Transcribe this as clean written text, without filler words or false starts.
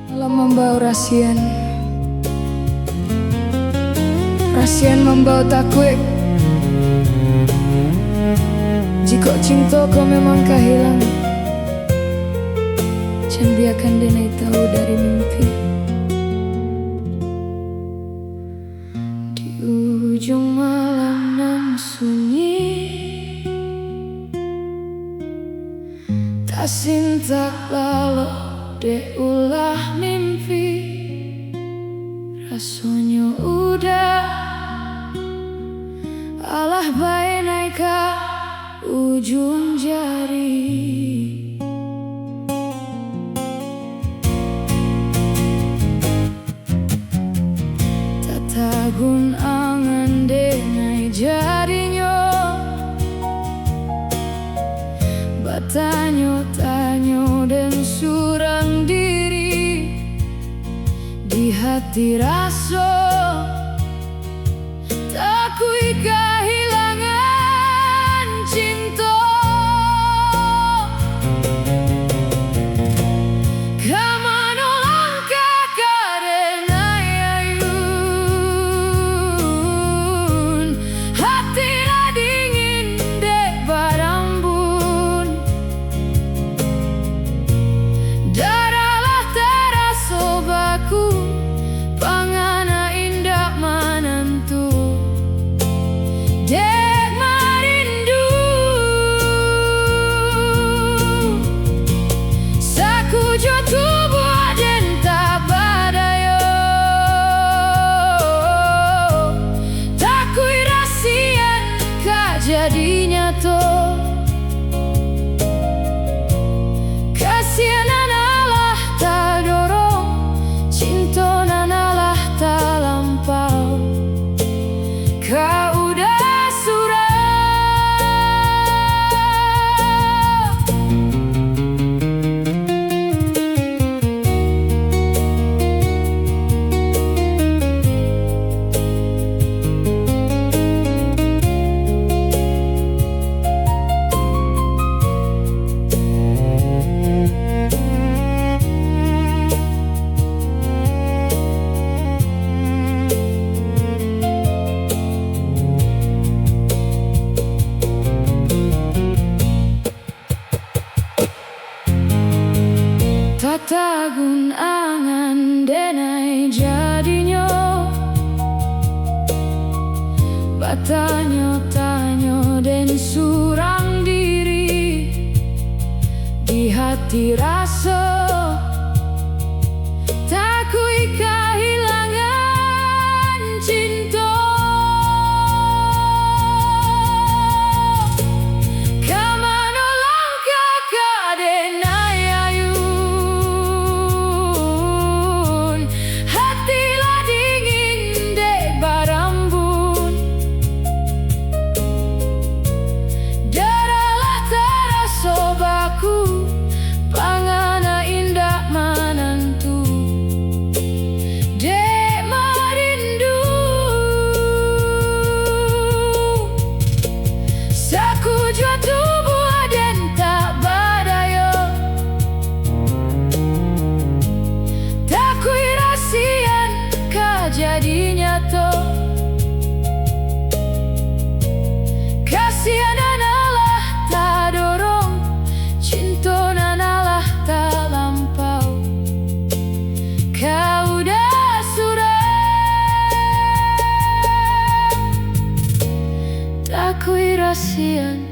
Malam membawa rasian, rasian membawa takwik. Jika cinta kau memang kehilang, jangan biarkan denai tahu dari mimpi. Di ujung malam nan sunyi, tak sintak lalu de ulah mimpi. Rasanya udah alah bae naik ke ujung jari. Tatagun angan denai jadinya, batanyo-tanyo dan surang diri di hati rasa takui kehilangan cinta. Kemana langkah karena ayun, hati lah dingin dek barambun. Darahlah terasa baku, pangana indah menentu. Dek marindu, sakujo tubuh dan tak badayo, takui rasian kejadinya to. Kasianan Allah tak dorong, cinta nan Allah tak lampau. Kau udah surau, tatagun angan denai jadinya, batanyo-tanyo dan surang diri di hati rasa takui kehilangan cinta. Kemana langkah kadenai ayun, hati lah dingin dek barambun. Darahlah terasa baku, pangana indah menentu. Dek marindu, sakujo tubuh dan tak badayo, takui rasian kejadinya to. Kasianan Allah tak dorong, cinta nan Allah tak lampau. Kau udah surau, takui rasian